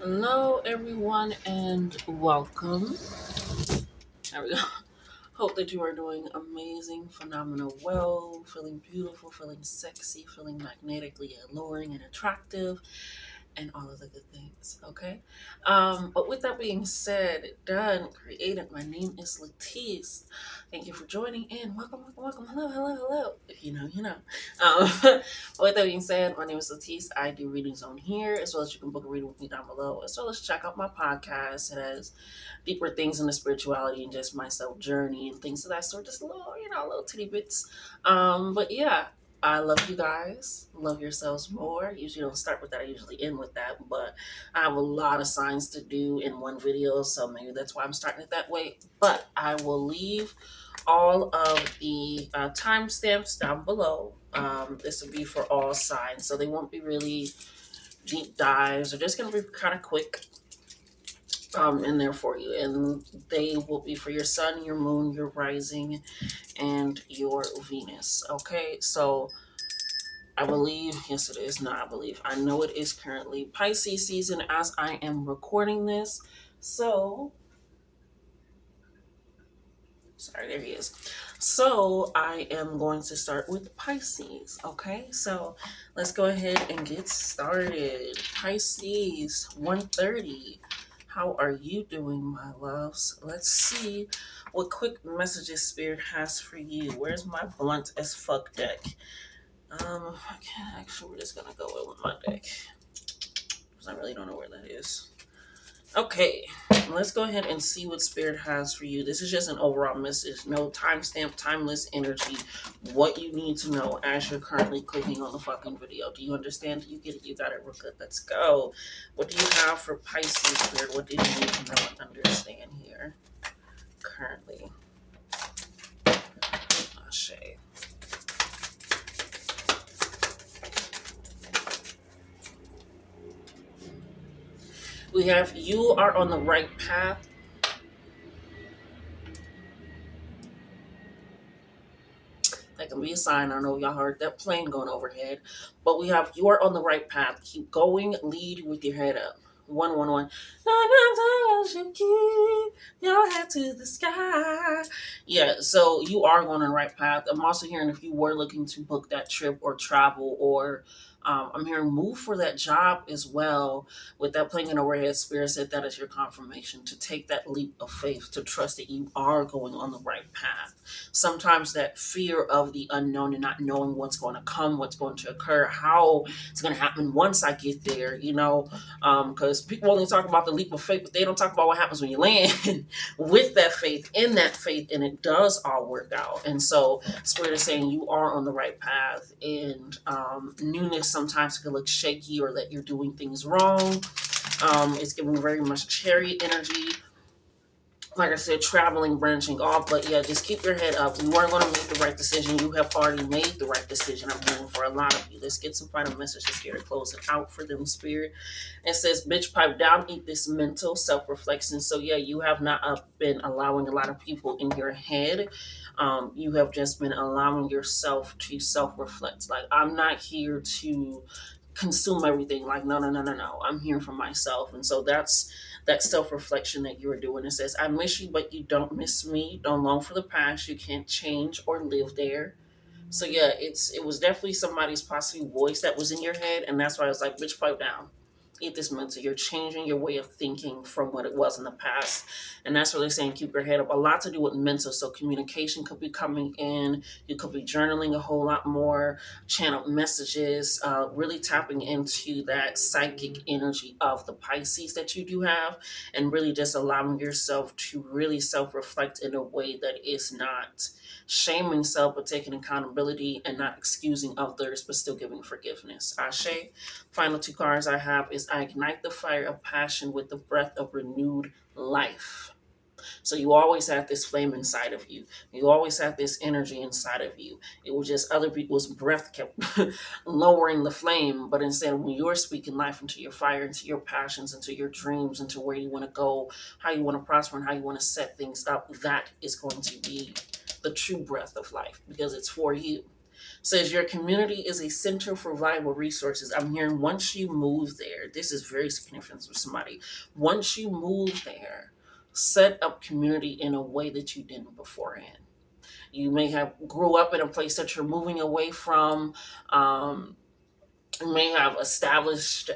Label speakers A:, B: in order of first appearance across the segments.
A: Hello, everyone, and welcome. There we go. Hope that you are doing amazing, phenomenal, well, feeling beautiful, feeling sexy, feeling magnetically alluring and attractive, and all of the good things. Okay. But with that being said, done, created. My name is Latice. Thank you for joining in. Welcome, welcome, welcome. Hello, hello, hello. If you know, you know. Um, with that being said, my name is Latice. I do readings on here, as well as you can book a reading with me down below, as well as check out my podcast. It has deeper things in the spirituality and just my self journey and things of that sort. Just little, little titty bits. But yeah, I love you guys. Love yourselves more. Usually don't start with that. I usually end with that. But I have a lot of signs to do in one video, so maybe that's why I'm starting it that way. But I will leave all of the timestamps down below. This will be for all signs, so they won't be really deep dives. They're just going to be kind of quick in there for you. And they will be for your sun, your moon, your rising, and your Venus. Okay, so I believe, yes, it is. Not I believe. I know it is currently Pisces season as I am recording this. So, sorry, there he is. So, I am going to start with Pisces. Okay, so let's go ahead and get started. Pisces 130. How are you doing, my loves? Let's see what quick messages Spirit has for you. Where's my blunt as fuck deck? Okay, actually, we're just gonna go with my deck because I really don't know where that is. Okay, let's go ahead and see what Spirit has for you. This is just an overall message. No timestamp, timeless energy. What you need to know as you're currently clicking on the fucking video. Do you understand? Do you get it? You got it real good. Let's go. What do you have for Pisces, Spirit? What do you need to know and understand here currently? Ashe. We have you are on the right path. That can be a sign. I know y'all heard that plane going overhead, but we have you are on the right path. Keep going. Lead with your head up. 111. You keep your head to the sky. Yeah, so you are going on the right path. I'm also hearing if you were looking to book that trip or travel, or I'm hearing move for that job as well. With that playing in overhead, Spirit said that is your confirmation to take that leap of faith, to trust that you are going on the right path. Sometimes that fear of the unknown and not knowing what's going to come, what's going to occur, how it's going to happen once I get there, because people only talk about the leap of faith, but they don't talk about what happens when you land with that faith, in that faith, and it does all work out. And so Spirit is saying you are on the right path, and newness sometimes can look shaky or that you're doing things wrong. It's giving very much chariot energy, like I said, traveling, branching off. But yeah, just keep your head up. You are going to make the right decision. You have already made the right decision. I'm hearing for a lot of you. Let's get some final messages here to close it out for them, Spirit. It says, bitch, pipe down, eat this mental self-reflection. So yeah, you have not been allowing a lot of people in your head. You have just been allowing yourself to self-reflect. Like, I'm not here to consume everything. Like, no, no, no, no, no. I'm here for myself. And so that's that self-reflection that you're doing. It says, I miss you, but you don't miss me. Don't long for the past. You can't change or live there. So yeah, it was definitely somebody's possibly voice that was in your head, and that's why I was like, bitch, pipe down. Eat this mental. You're changing your way of thinking from what it was in the past. And that's what they're saying, keep your head up. A lot to do with mental. So communication could be coming in. You could be journaling a whole lot more, channel messages, really tapping into that psychic energy of the Pisces that you do have, and really just allowing yourself to really self-reflect in a way that is not shaming self, but taking accountability and not excusing others, but still giving forgiveness. Ashe. Final two cards I have is I ignite the fire of passion with the breath of renewed life. So you always have this flame inside of you. You always have this energy inside of you. It was just other people's breath kept lowering the flame. But instead, when you're speaking life into your fire, into your passions, into your dreams, into where you want to go, how you want to prosper, and how you want to set things up, that is going to be the true breath of life because it's for you. Says your community is a center for vital resources. I'm hearing once you move there, this is very significant for somebody. Once you move there, set up community in a way that you didn't beforehand. You may have grew up in a place that you're moving away from. Um, you may have established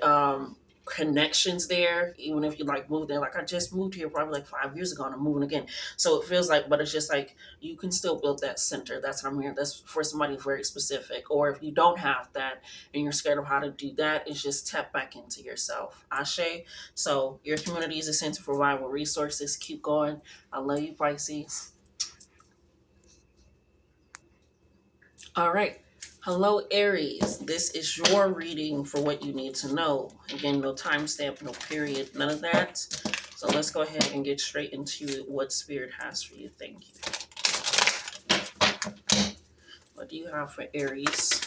A: connections there, even if you like moved there. Like I just moved here probably like 5 years ago and I'm moving again. So it feels like, but it's just like you can still build that center. That's what I'm hearing. That's for somebody very specific. Or if you don't have that and you're scared of how to do that, it's just tap back into yourself. Ashe. So your community is a center for vital resources. Keep going. I love you, Pisces. All right. Hello, Aries. This is your reading for what you need to know. Again, no timestamp, no period, none of that. So let's go ahead and get straight into what Spirit has for you. Thank you. What do you have for Aries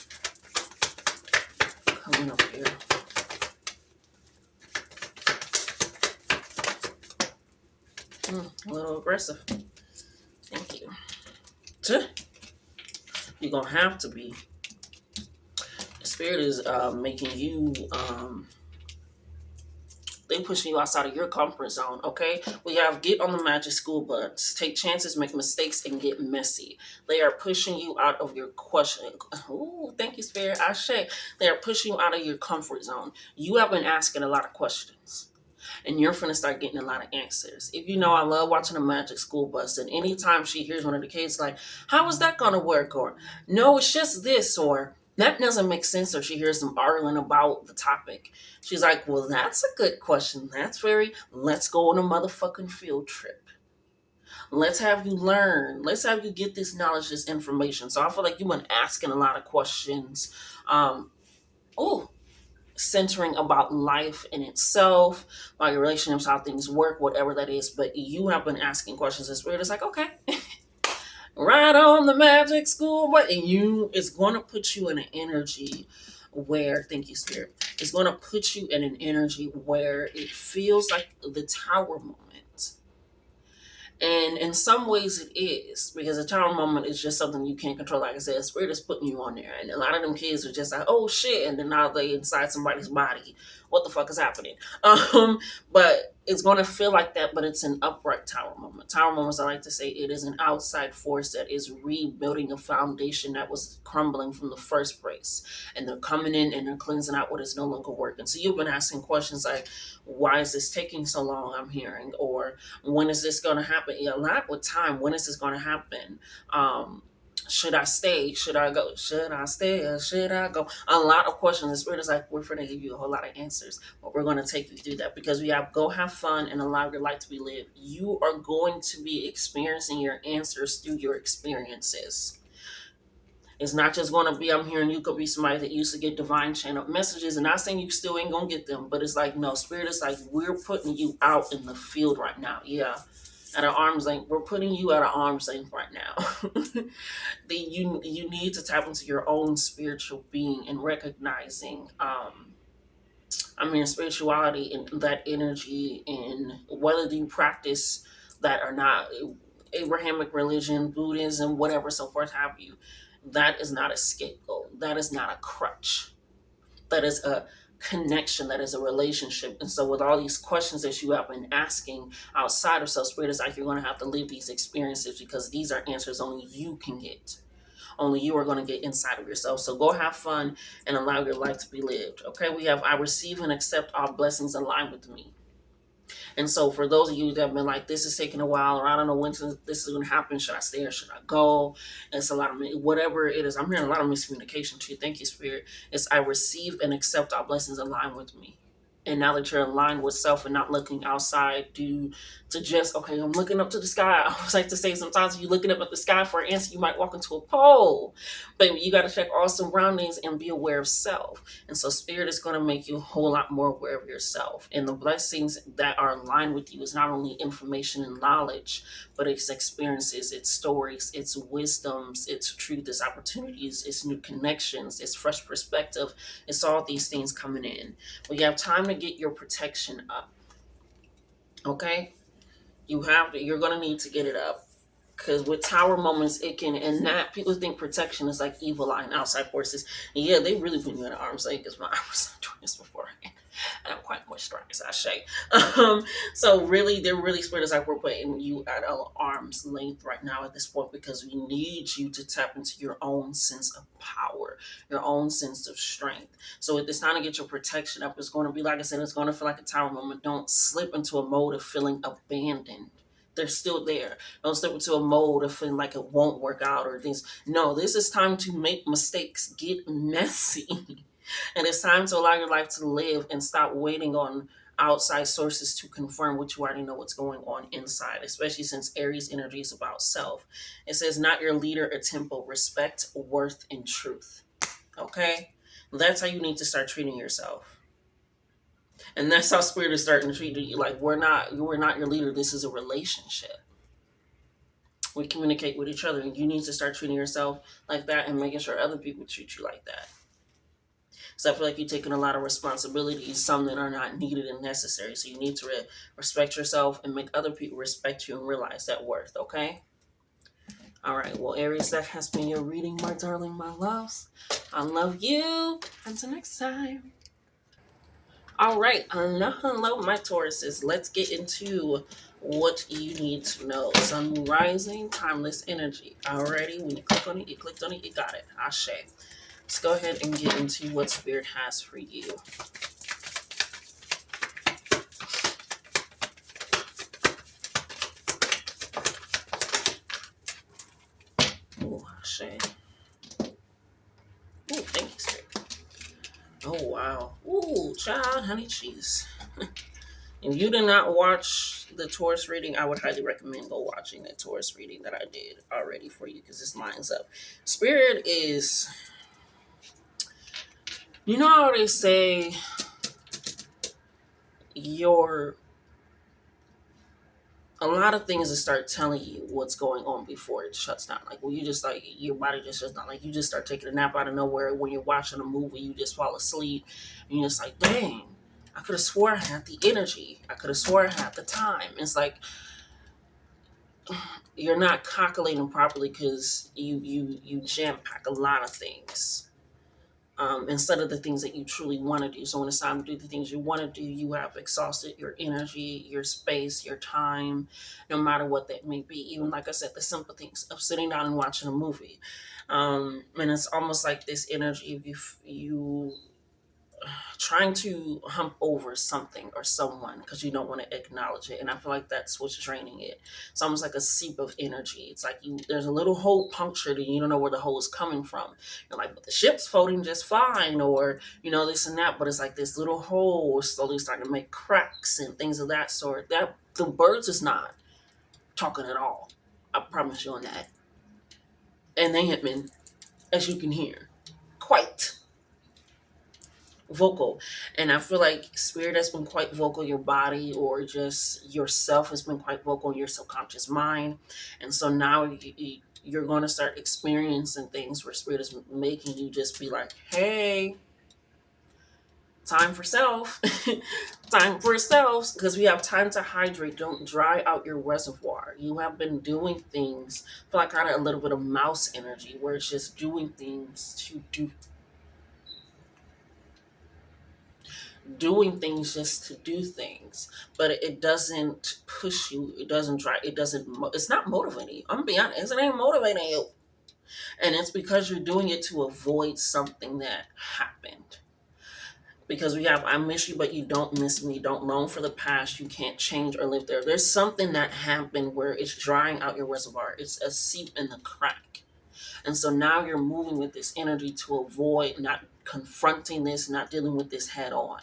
A: coming up here? A little aggressive. Thank you. You're going to have to be. Spirit is making you... they pushing you outside of your comfort zone, okay? We have get on the magic school bus, take chances, make mistakes, and get messy. They are pushing you out of your question. Oh, thank you, Spirit. Ashe. They are pushing you out of your comfort zone. You have been asking a lot of questions. And you're finna start getting a lot of answers. If you know, I love watching a magic school bus, and anytime she hears one of the kids like, how is that gonna work? Or, no, it's just this, or that doesn't make sense, or she hears them arguing about the topic. She's like, well, that's a good question. Let's go on a motherfucking field trip. Let's have you learn. Let's have you get this knowledge, this information. So I feel like you've been asking a lot of questions. Oh, centering about life in itself, about your relationships, how things work, whatever that is. But you have been asking questions. The Spirit is like, okay, right on the magic school, but it's going to put you in an energy where, thank you, Spirit, it's going to put you in an energy where it feels like the Tower moment. And in some ways it is, because the Tower moment is just something you can't control. Like I said, Spirit is putting you on there. And a lot of them kids are just like, oh shit, and then now they inside somebody's body. What the fuck is happening? But it's going to feel like that, but it's an upright Tower moment. Tower moments, I like to say, it is an outside force that is rebuilding a foundation that was crumbling from the first place. And they're coming in and they're cleansing out what is no longer working. So you've been asking questions like, why is this taking so long, I'm hearing? Or when is this going to happen? A lot with time, when is this going to happen? Should I stay? Should I go? Should I stay or should I go? A lot of questions. The Spirit is like, we're going to give you a whole lot of answers, but we're going to take you through that because we have go have fun and allow your life to be lived. You are going to be experiencing your answers through your experiences. It's not just going to be, I'm hearing you could be somebody that used to get divine channel messages, and not saying you still ain't going to get them, but it's like, no, Spirit is like, we're putting you out in the field right now. Yeah. At an arm's length, we're putting you at an arm's length right now. You need to tap into your own spiritual being and recognizing, spirituality and that energy, and whether you practice that or not, Abrahamic religion, Buddhism, whatever, so forth, have you. That is not a scapegoat. That is not a crutch. That is a connection. That is a relationship. And so with all these questions that you have been asking outside of self, Spirit is like, you're going to have to live these experiences because these are answers only you can get. Only you are going to get inside of yourself. So go have fun and allow your life to be lived. Okay, we have, I receive and accept all blessings aligned with me. And so for those of you that have been like, this is taking a while, or I don't know when this is going to happen, should I stay or should I go? It's a lot of, whatever it is, I'm hearing a lot of miscommunication too. Thank you, Spirit. It's I receive and accept all blessings aligned with me. And now that you're aligned with self and not looking outside to just, okay, I'm looking up to the sky. I always like to say sometimes if you're looking up at the sky for an answer, you might walk into a pole. But you got to check all surroundings and be aware of self. And so Spirit is going to make you a whole lot more aware of yourself. And the blessings that are aligned with you is not only information and knowledge, but it's experiences, it's stories, it's wisdoms, it's truth, it's opportunities, it's new connections, it's fresh perspective. It's all these things coming in. We have time to get your protection up. Okay? You're going to need to get it up. Because with tower moments, it can, and that people think protection is like evil eye and outside forces. And yeah, they really put you in arm's length because I was doing this before. I'm quite moisturized, I say. So really, they're really spirit is like we're putting you at an arm's length right now at this point because we need you to tap into your own sense of power, your own sense of strength. So at this time to get your protection up, it's going to be like I said, it's going to feel like a tower moment. Don't slip into a mode of feeling abandoned. They're still there. Don't slip into a mode of feeling like it won't work out or things. No, this is time to make mistakes, get messy. And it's time to allow your life to live and stop waiting on outside sources to confirm what you already know what's going on inside, especially since Aries energy is about self. It says, not your leader or temple, respect, worth, and truth. Okay? That's how you need to start treating yourself. And that's how spirit is starting to treat you. Like we're not your leader. This is a relationship. We communicate with each other, and you need to start treating yourself like that and making sure other people treat you like that. So I feel like you're taking a lot of responsibilities, some that are not needed and necessary. So you need to respect yourself and make other people respect you and realize that worth, okay? All right, well, Aries, that has been your reading, my darling, my loves. I love you. Until next time. All right, hello, my Tauruses. Let's get into what you need to know. Sun rising, timeless energy. Alrighty, when you click on it, you clicked on it, you got it. Ashe. Let's go ahead and get into what Spirit has for you. Oh, Ashe. Oh, thank you, Spirit. Oh, wow. Ooh, child, honey cheese. If you did not watch the Taurus reading, I would highly recommend go watching the Taurus reading that I did already for you because this lines up. Spirit is, you know how they say a lot of things that start telling you what's going on before it shuts down. Like, well, you just like your body just shuts down. Like, you just start taking a nap out of nowhere. When you're watching a movie, you just fall asleep, and you're just like, dang, I could have swore I had the energy. I could have swore I had the time. It's like you're not calculating properly because you jam pack a lot of things. Instead of the things that you truly want to do. So when it's time to do the things you want to do, you have exhausted your energy, your space, your time, no matter what that may be. Even like I said, the simple things of sitting down and watching a movie. And it's almost like this energy of you trying to hump over something or someone because you don't want to acknowledge it. And I feel like that's what's draining it. It's almost like a seep of energy. It's like there's a little hole punctured and you don't know where the hole is coming from. You're like, but the ship's floating just fine, or this and that. But it's like this little hole is slowly starting to make cracks and things of that sort. That the birds is not talking at all. I promise you on that. And they have been, as you can hear, quite vocal. And I feel like spirit has been quite vocal, your body or just yourself has been quite vocal in your subconscious mind. And so now you're going to start experiencing things where spirit is making you just be like, hey, time for self. Time for self, because we have time to hydrate. Don't dry out your reservoir. You have been doing things, I feel like kind of a little bit of mouse energy where it's just doing things to doing things just to do things, but it doesn't push you. It doesn't try. It's not motivating you. I'm gonna be honest. It ain't motivating you, and it's because you're doing it to avoid something that happened. Because we have, I miss you, but you don't miss me. Don't long for the past. You can't change or live there. There's something that happened where it's drying out your reservoir. It's a seep in the crack, and so now you're moving with this energy to avoid not confronting this, not dealing with this head on.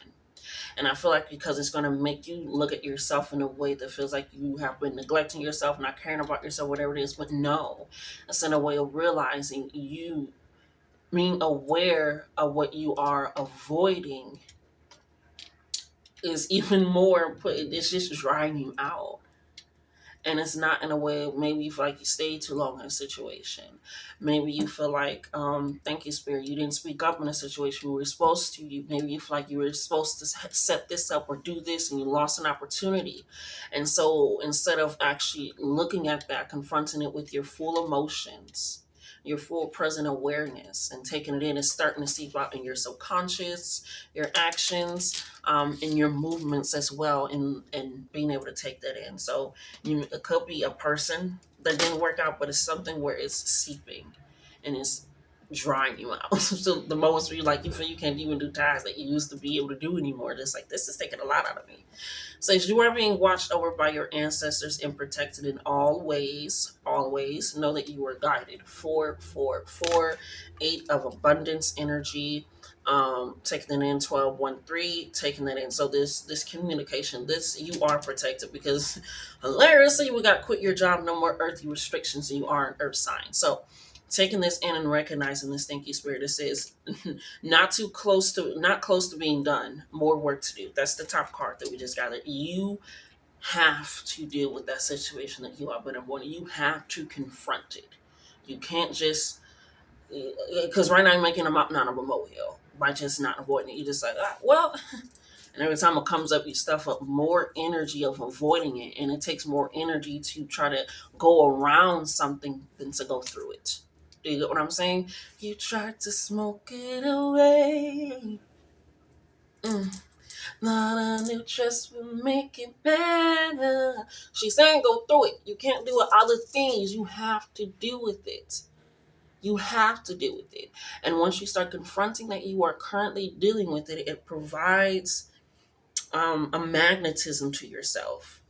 A: And I feel like because it's going to make you look at yourself in a way that feels like you have been neglecting yourself, not caring about yourself, whatever it is. But no, it's in a way of realizing you being aware of what you are avoiding is even more, it's just drying you out. And it's not in a way, maybe you feel like you stayed too long in a situation. Maybe you feel like, thank you, Spirit, you didn't speak up in a situation you were supposed to. Maybe you feel like you were supposed to set this up or do this and you lost an opportunity. And so instead of actually looking at that, confronting it with your full emotions, your full present awareness, and taking it in and starting to seep out in your subconscious, your actions, and your movements as well, and being able to take that in. So it could be a person that didn't work out, but it's something where it's seeping and it's drying you out. So the moments where you feel you can't even do tasks that you used to be able to do anymore, just like, this is taking a lot out of me. Says you are being watched over by your ancestors and protected in all ways. Always know that you are guided. 4, 8 of abundance energy. Taking it in 12, 1, 3, taking that in. So this communication, this, you are protected, because hilariously we got quit your job, no more earthly restrictions, and you are an earth sign. So taking this in and recognizing this, thank you, Spirit, it says not close to being done, more work to do. That's the top card that we just got. You have to deal with that situation that you have been avoiding. You have to confront it. You can't just, because right now you're making a mountain out of a molehill by just not avoiding it. You just like, well, and every time it comes up, you stuff up more energy of avoiding it, and it takes more energy to try to go around something than to go through it. Do you get what I'm saying? You tried to smoke it away. Not a new trust will make it better. She's saying go through it. You can't do other things. You have to deal with it. You have to deal with it. And once you start confronting that you are currently dealing with it, it provides a magnetism to yourself,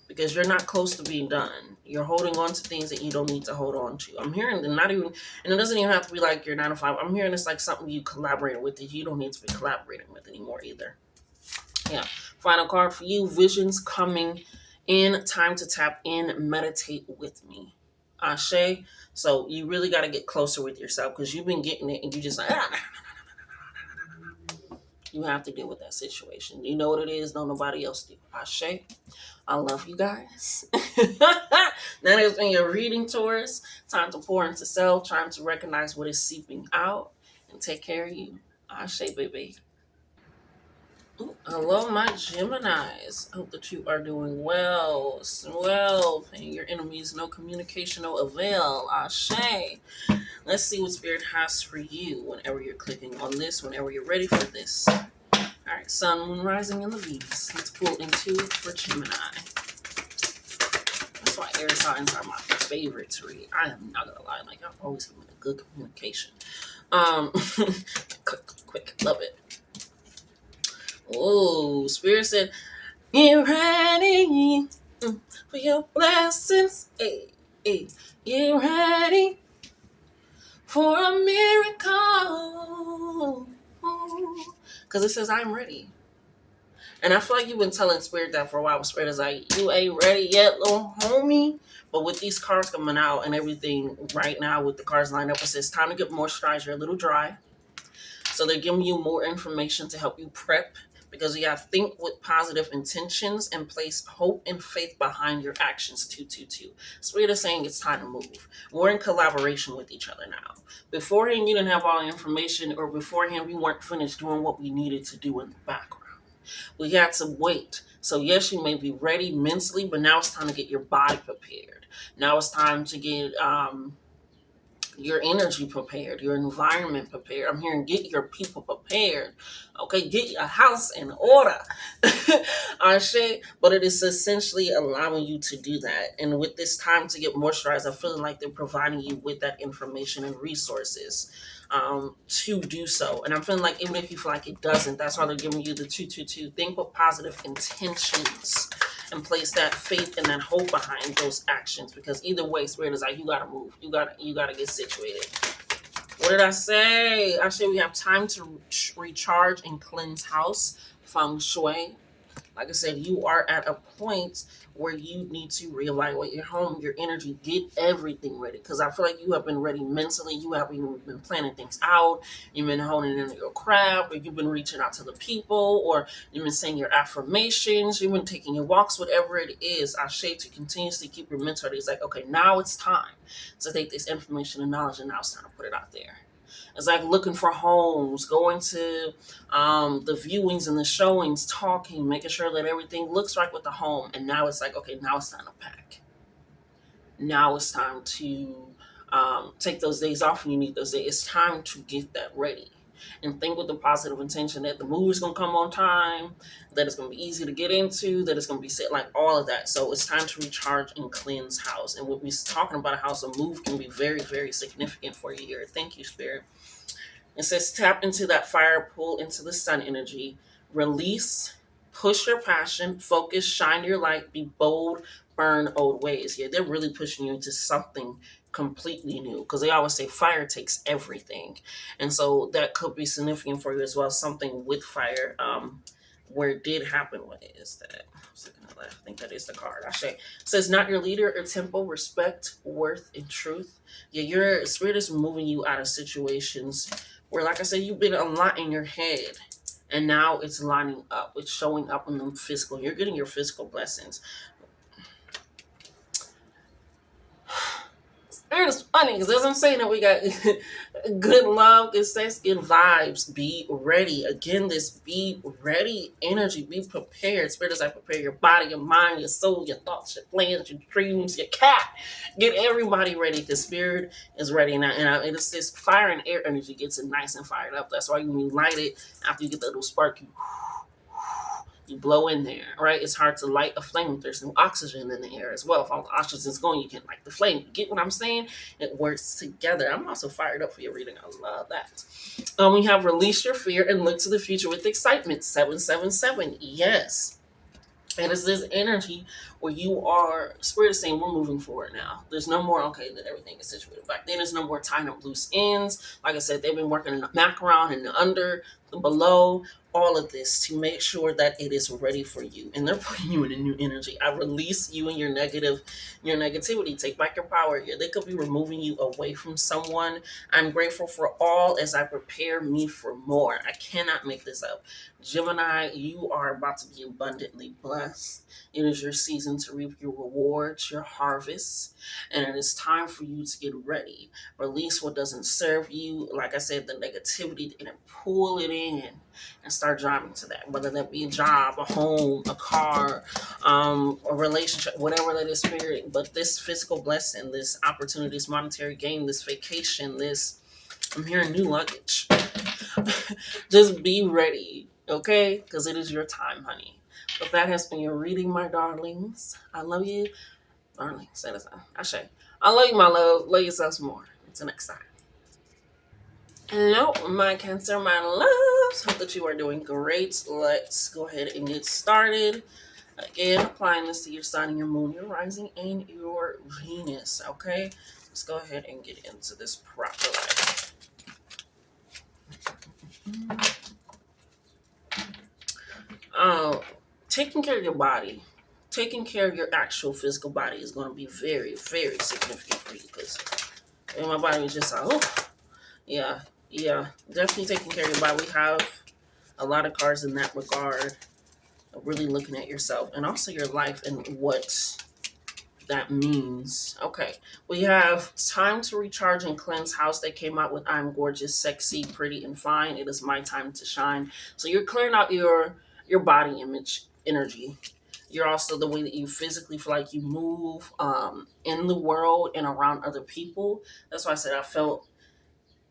A: because you're not close to being done. You're holding on to things that you don't need to hold on to. I'm hearing that not even, and it doesn't even have to be like your 9 to 5. I'm hearing it's like something you collaborate with that you don't need to be collaborating with anymore either. Yeah. Final card for you, visions coming in, time to tap in, meditate with me. Ashe. So you really got to get closer with yourself, because you've been getting it and you just like, you have to deal with that situation. You know what it is, no nobody else do. Ashe. I love you guys. That has been your reading, Taurus. Time to pour into self, time to recognize what is seeping out, and take care of you. Ashe, baby. Ooh, hello, my Geminis. Hope that you are doing well. Well, paying your enemies no communication, no avail. Ashe. Let's see what Spirit has for you whenever you're clicking on this, whenever you're ready for this. All right, Sun, Moon, Rising, and the Venus. Let's pull into it for Gemini. That's why air signs are my favorite to read. I am not gonna lie, like, I've always given a good communication. Quick, love it. Oh, Spirit said, get ready for your blessings. Hey, hey, get ready for a miracle. Because it says, I'm ready. And I feel like you've been telling Spirit that for a while. Spirit is like, you ain't ready yet, little homie. But with these cards coming out and everything right now, with the cards lined up, it says time to get moisturized. You're a little dry. So they're giving you more information to help you prep, because you have to think with positive intentions and place hope and faith behind your actions. 222. Spirit is saying it's time to move. We're in collaboration with each other now. Beforehand, you didn't have all the information, or beforehand, we weren't finished doing what we needed to do in the background. We had to wait. So yes, you may be ready mentally, but now it's time to get your body prepared. Now it's time to get your energy prepared, your environment prepared. I'm hearing get your people prepared. Okay, get your house in order. Ashe, but it is essentially allowing you to do that. And with this time to get moisturized, I'm feeling like they're providing you with that information and resources to do so. And I'm feeling like even if you feel like it doesn't, that's why they're giving you the 222. Think with positive intentions and place that faith and that hope behind those actions, because either way, Spirit is like, you gotta move, you gotta get situated. What did I say? I said we have time to recharge and cleanse house, feng shui. Like I said, you are at a point where you need to reevaluate your home, your energy, get everything ready. Because I feel like you have been ready mentally. You have even been planning things out. You've been honing in your craft, or you've been reaching out to the people, or you've been saying your affirmations. You've been taking your walks, whatever it is. I shade to continuously keep your mental ready. It's like, okay, now it's time to take this information and knowledge, and now it's time to put it out there. It's like looking for homes, going to the viewings and the showings, talking, making sure that everything looks right with the home. And now it's like, okay, now it's time to pack. Now it's time to take those days off when you need those days. It's time to get that ready. And think with the positive intention that the move is going to come on time, that it's going to be easy to get into, that it's going to be set, like all of that. So it's time to recharge and cleanse house. And when we're talking about a house, a move can be very, very significant for you here. Thank you, Spirit. It says tap into that fire, pull into the sun energy, release, push your passion, focus, shine your light, be bold, burn old ways. Yeah, they're really pushing you into something completely new because they always say fire takes everything. And so that could be significant for you as well. Something with fire. Where it did happen. What is that? I think that is the card. I say it says not your leader or temple, respect, worth, and truth. Yeah, your spirit is moving you out of situations where, like I said, you've been a lot in your head, and now it's lining up. It's showing up in the physical. You're getting your physical blessings. It's funny because as I'm saying that we got good love, good sex, good vibes. Be ready. Again, this be ready energy. Be prepared. Spirit is like prepare your body, your mind, your soul, your thoughts, your plans, your dreams, your cat. Get everybody ready because spirit is ready now. And it's this fire and air energy gets it nice and fired up. That's why when you light it, after you get that little spark, you blow in there, right? It's hard to light a flame. There's some oxygen in the air as well. If all the oxygen's going, you can light the flame. You get what I'm saying? It works together. I'm also fired up for your reading. I love that. We have release your fear and look to the future with excitement. 777. Yes. And it's this energy where you are, spirit is saying, we're moving forward now. There's no more, okay, that everything is situated back then. There's no more tying up loose ends. Like I said, they've been working in the background and the under, the below, all of this to make sure that it is ready for you. And they're putting you in a new energy. I release you and your negativity. Take back your power here. They could be removing you away from someone. I'm grateful for all as I prepare me for more. I cannot make this up. Gemini, you are about to be abundantly blessed. It is your season to reap your rewards, your harvest, and it is time for you to get ready. Release what doesn't serve you. Like I said, the negativity, and pull it in and start driving to that. Whether that be a job, a home, a car, a relationship, whatever that is, spirit. But this physical blessing, this opportunity, this monetary gain, this vacation, this, I'm hearing new luggage. Just be ready, okay? Because it is your time, honey. But that has been your reading, my darlings. I love you. Darling, say this. I love you, my love. Love yourselves more. Until next time. Hello, my Cancer, my loves. Hope that you are doing great. Let's go ahead and get started. Again, applying this to your sun and your moon, your rising, and your Venus, okay? Let's go ahead and get into this properly. Taking care of your body, taking care of your actual physical body is going to be very, very significant for you because my body was just like, oh, yeah, definitely taking care of your body. We have a lot of cards in that regard, really looking at yourself and also your life and what that means. Okay, we have time to recharge and cleanse house. They came out with I'm gorgeous, sexy, pretty, and fine. It is my time to shine. So you're clearing out your body image energy. You're also the way that you physically feel like you move in the world and around other people. That's why I said I felt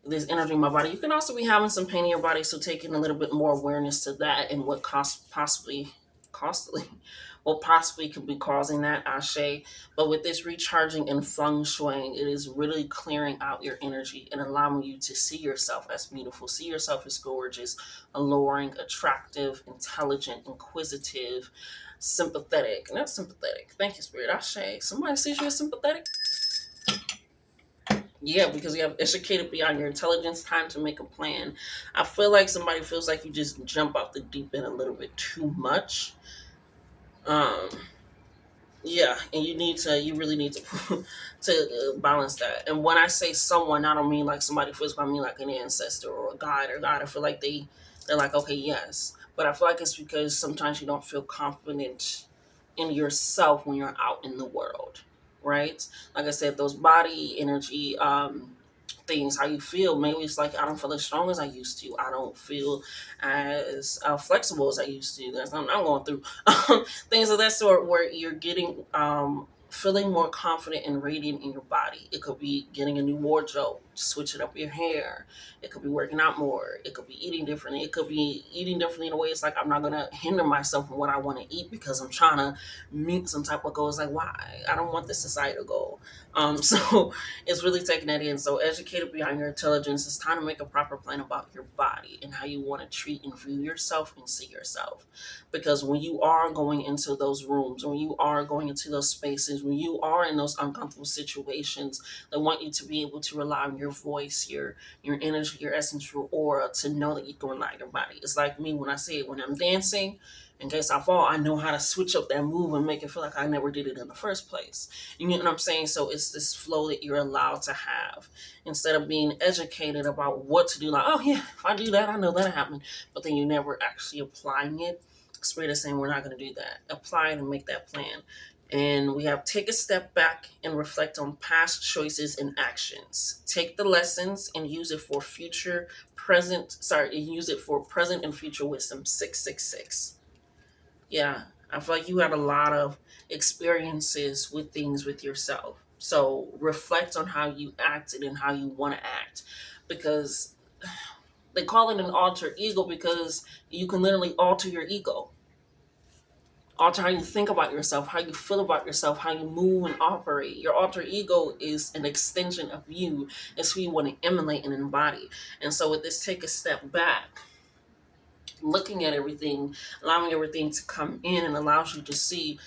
A: this energy in my body. You can also be having some pain in your body, so taking a little bit more awareness to that and what possibly could be causing that, Ashe. But with this recharging and feng shuing, it is really clearing out your energy and allowing you to see yourself as beautiful, see yourself as gorgeous, alluring, attractive, intelligent, inquisitive, sympathetic. Not sympathetic. Thank you, Spirit. Ashe. Somebody sees you as sympathetic? Yeah, because you have educated beyond your intelligence, time to make a plan. I feel like somebody feels like you just jump off the deep end a little bit too much. Um, yeah, and you really need to to balance that. And when I say someone, I don't mean like somebody physical. I mean like an ancestor or a guide or God. I feel like they're like, okay, yes, but I feel like it's because sometimes you don't feel confident in yourself when you're out in the world, right? Like I said, those body energy things, how you feel. Maybe it's like I don't feel as strong as I used to. I don't feel as flexible as I used to. That's what I'm going through. Things of that sort where you're getting feeling more confident and radiant in your body. It could be getting a new wardrobe, switching up your hair. It could be working out more. It could be eating differently. It could be eating differently in a way it's like I'm not gonna hinder myself from what I want to eat because I'm trying to meet some type of goal. It's like why? I don't want this societal goal. So it's really taking that in. So educated behind your intelligence, it's time to make a proper plan about your body and how you want to treat and view yourself and see yourself. Because when you are going into those rooms, when you are going into those spaces, when you are in those uncomfortable situations, they want you to be able to rely on your voice, your energy, your essence, your aura to know that you can rely on your body. It's like me when I say it when I'm dancing. In case I fall, I know how to switch up that move and make it feel like I never did it in the first place. You get what I'm saying? So it's this flow that you're allowed to have instead of being educated about what to do. Like, oh yeah, if I do that, I know that'll happen. But then you never actually applying it. Spirit is saying we're not going to do that. Apply it and make that plan. And we have take a step back and reflect on past choices and actions. Take the lessons and use it for use it for present and future wisdom. 666. Yeah, I feel like you had a lot of experiences with things with yourself. So reflect on how you acted and how you want to act. Because they call it an alter ego because you can literally alter your ego. Alter how you think about yourself, how you feel about yourself, how you move and operate. Your alter ego is an extension of you. It's who you want to emulate and embody. And so with this, take a step back, looking at everything, allowing everything to come in and allows you to see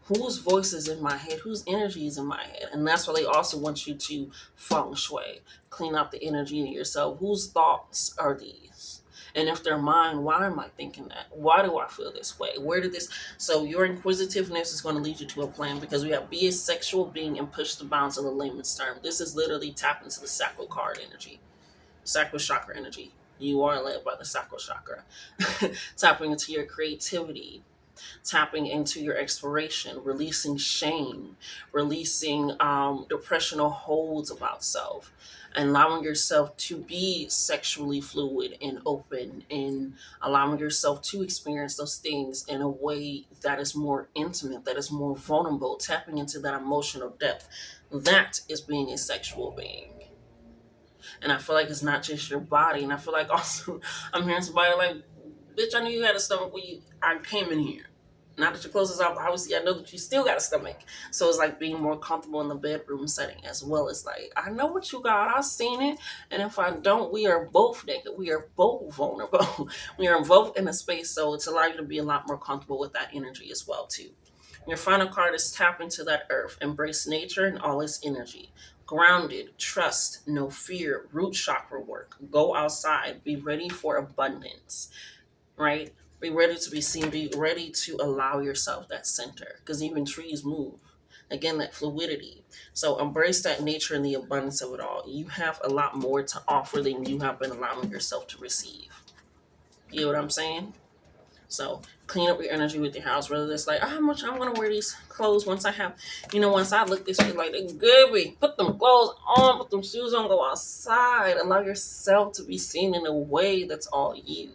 A: whose voice is in my head, whose energy is in my head. And that's why they also want you to feng shui, clean out the energy in yourself. Whose thoughts are these? And if they're mine, why am I thinking that? Why do I feel this way? Where did this? So your inquisitiveness is going to lead you to a plan because we have be a sexual being and push the bounds of the layman's term. This is literally tap into the sacral card energy, sacral chakra energy. You are led by the sacral chakra. Tapping into your creativity, tapping into your exploration, releasing shame, releasing depressional holds about self, and allowing yourself to be sexually fluid and open, and allowing yourself to experience those things in a way that is more intimate, that is more vulnerable, tapping into that emotional depth. That is being a sexual being. And I feel like it's not just your body. And I feel like also I'm hearing somebody like, bitch, I knew you had a stomach when I came in here. Now that your clothes is off, obviously I know that you still got a stomach. So it's like being more comfortable in the bedroom setting as well. It's like, I know what you got. I've seen it. And if I don't, we are both naked. We are both vulnerable. We are both in a space. So it's allowed you to be a lot more comfortable with that energy as well too. Your final card is tap into that earth. Embrace nature and all its energy. Grounded, trust, no fear, root chakra work. Go outside. Be ready for abundance, right? Be ready to be seen. Be ready to allow yourself that center because even trees move. Again, that fluidity. So embrace that nature and the abundance of it all. You have a lot more to offer than you have been allowing yourself to receive. You know what I'm saying? So clean up your energy with your house. Whether it's like, oh, how much I'm gonna wear these clothes once I have, once I look this way, like they good be. Put them clothes on, put them shoes on, go outside. Allow yourself to be seen in a way that's all you,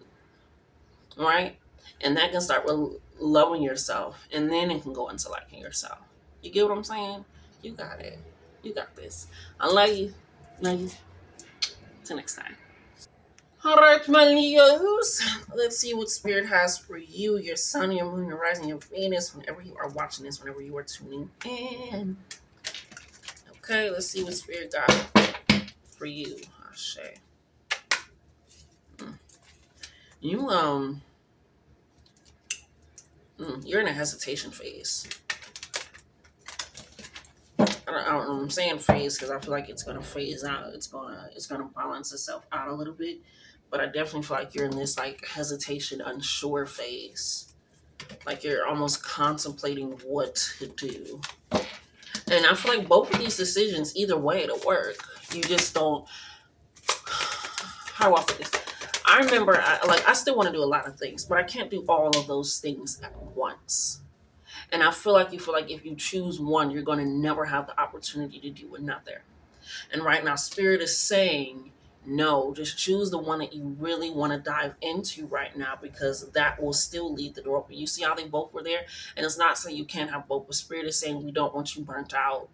A: right? And that can start with loving yourself, and then it can go into liking yourself. You get what I'm saying? You got it. You got this. I love you. Love you. Till next time. All right, my Leos. Let's see what Spirit has for you, your sun, your moon, your rising, your Venus, whenever you are watching this, whenever you are tuning in. Okay, let's see what Spirit got for you. Ashe. You, you're in a hesitation phase. I'm saying phase because I feel like it's gonna phase out. It's gonna balance itself out a little bit, but I definitely feel like you're in this like hesitation, unsure phase. Like you're almost contemplating what to do. And I feel like both of these decisions, either way, it'll work. You just don't. How do I put this? I remember, I still want to do a lot of things, but I can't do all of those things at once. And I feel like you feel like if you choose one, you're going to never have the opportunity to do another. And right now, Spirit is saying, no, just choose the one that you really want to dive into right now, because that will still lead the door open. You see how they both were there? And it's not saying you can't have both, but Spirit is saying we don't want you burnt out.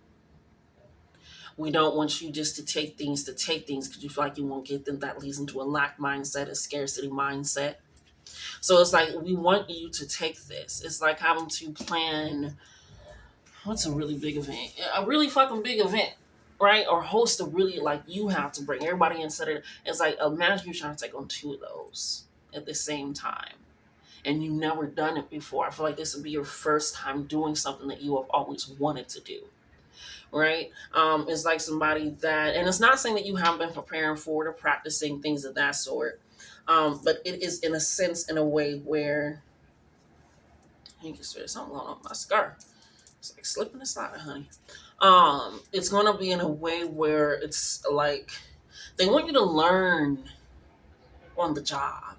A: We don't want you just to take things because you feel like you won't get them. That leads into a lack mindset, a scarcity mindset. So it's like we want you to take this. It's like having to plan what's a really big event? A really fucking big event, right? Or host a really, like, you have to bring everybody instead of, it's like, imagine you're trying to take on two of those at the same time. And you've never done it before. I feel like this would be your first time doing something that you have always wanted to do. Right? It's like somebody that, and it's not saying that you haven't been preparing for it or practicing things of that sort. But it is in a sense, in a way where, I think there's something going on with my scar. It's like slipping and sliding, honey. It's gonna be in a way where it's like they want you to learn on the job.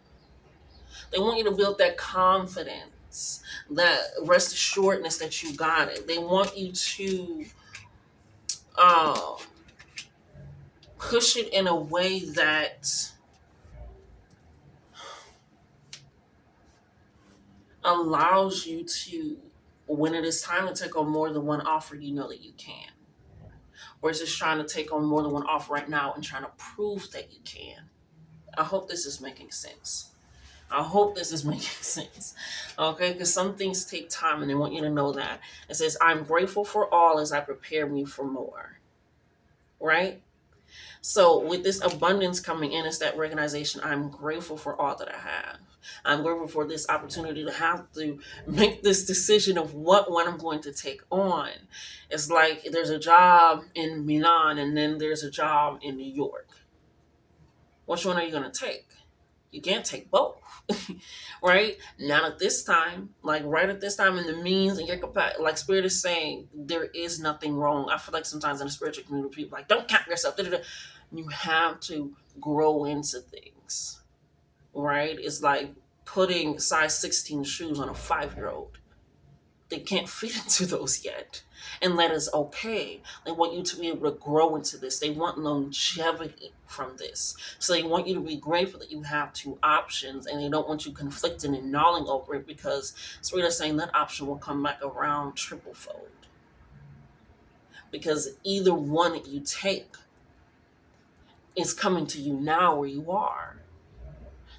A: They want you to build that confidence, that rest assuredness that you got it. They want you to uh, push it in a way that allows you to, when it is time to take on more than one offer, you know that you can. Or is just trying to take on more than one offer right now and trying to prove that you can. I hope this is making sense. I hope this is making sense. Okay, because some things take time and they want you to know that. It says, I'm grateful for all as I prepare me for more. Right? So with this abundance coming in, it's that recognition. I'm grateful for all that I have. I'm grateful for this opportunity to have to make this decision of what one I'm going to take on. It's like there's a job in Milan and then there's a job in New York. Which one are you going to take? You can't take both. Right? Not at this time. Like right at this time in the means and your capacity. Like Spirit is saying, there is nothing wrong. I feel like sometimes in the spiritual community, people are like, don't count yourself. You have to grow into things. Right? It's like putting size 16 shoes on a 5-year-old. They can't fit into those yet. And that is okay. They want you to be able to grow into this. They want longevity from this. So they want you to be grateful that you have two options and they don't want you conflicting and gnawing over it, because Spirit is saying that option will come back around triple fold. Because either one that you take is coming to you now where you are.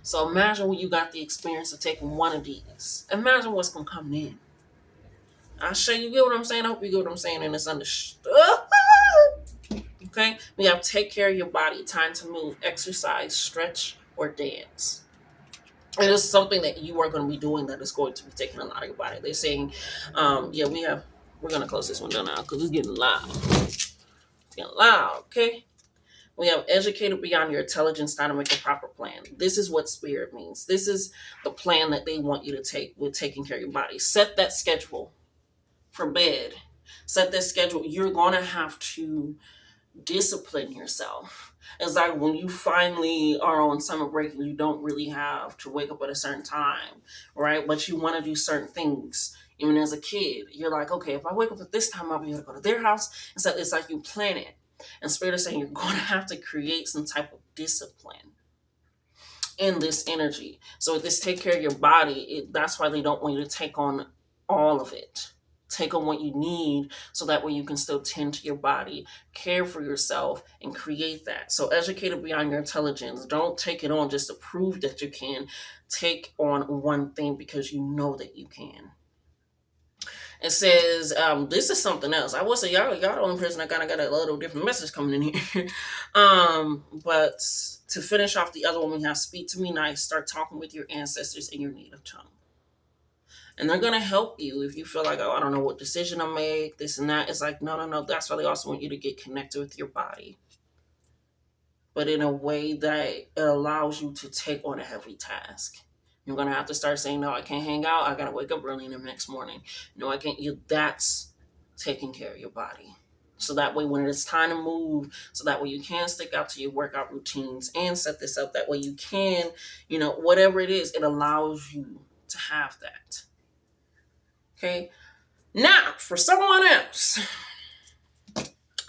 A: So imagine when you got the experience of taking one of these. Imagine what's going to come in. I sure you get what I'm saying. I hope you get what I'm saying and it's understood. Okay? We have take care of your body, time to move, exercise, stretch, or dance. It is something that you are going to be doing that is going to be taking a lot of your body. They're saying, we're going to close this one down now because it's getting loud. It's getting loud, okay? We have educated beyond your intelligence, how to make a proper plan. This is what Spirit means. This is the plan that they want you to take with taking care of your body. Set that schedule for bed. Set that schedule. You're going to have to discipline yourself. It's like when you finally are on summer break and you don't really have to wake up at a certain time, right? But you want to do certain things. Even as a kid, you're like, okay, if I wake up at this time, I'll be able to go to their house. And so it's like you plan it. And Spirit is saying you're going to have to create some type of discipline in this energy. So with this take care of your body, that's why they don't want you to take on all of it. Take on what you need so that way you can still tend to your body, care for yourself, and create that. So educated beyond your intelligence. Don't take it on just to prove that you can. Take on one thing because you know that you can. It says, this is something else. I will say, y'all the only person that kind of got a little different message coming in here. But to finish off the other one, we have speak to me nice. Start talking with your ancestors in your native tongue. And they're going to help you if you feel like, oh, I don't know what decision to make, this and that. It's like, no. That's why they also want you to get connected with your body. But in a way that it allows you to take on a heavy task. You're going to have to start saying, no, I can't hang out. I got to wake up early in the next morning. No, I can't. That's taking care of your body. So that way, when it's time to move, so that way you can stick out to your workout routines and set this up. That way you can, whatever it is, it allows you to have that. Okay. Now, for someone else,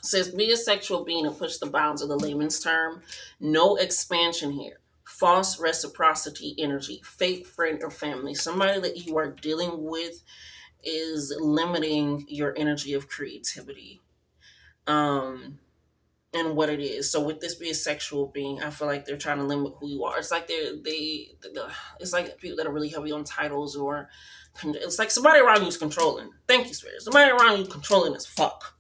A: says be a sexual being and push the bounds of the layman's term. No expansion here. False reciprocity energy, fake friend or family. Somebody that you are dealing with is limiting your energy of creativity. And what it is. So with this be a sexual being, I feel like they're trying to limit who you are. It's like it's like people that are really heavy on titles, or it's like somebody around you is controlling. Thank you, Spirit. Somebody around you controlling as fuck.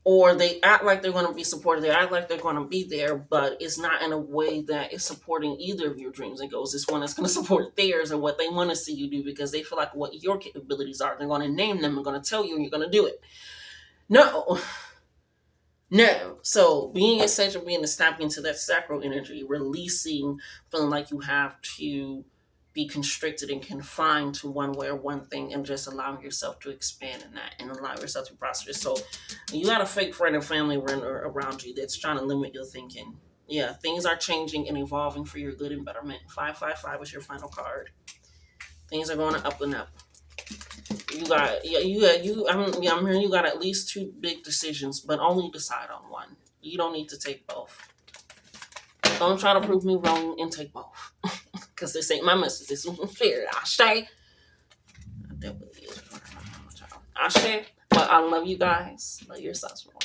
A: Or they act like they're going to be supportive. They act like they're going to be there, but it's not in a way that is supporting either of your dreams and goals. It's one that's going to support theirs and what they want to see you do, because they feel like what your capabilities are. They're going to name them and going to tell you, and you're going to do it. No. So being essential, being to step into that sacral energy, releasing, feeling like you have to be constricted and confined to one way or one thing, and just allowing yourself to expand in that and allow yourself to prosper. So you got a fake friend or family around you that's trying to limit your thinking. Yeah, things are changing and evolving for your good and betterment. 555 is your final card. Things are going up and up. I'm hearing you got at least 2 big decisions, but only decide on one. You don't need to take both. Don't try to prove me wrong and take both. Because this ain't my message. This is from Spirit. Ashe. That really is. Ashe. But I love you guys. Love yourselves more.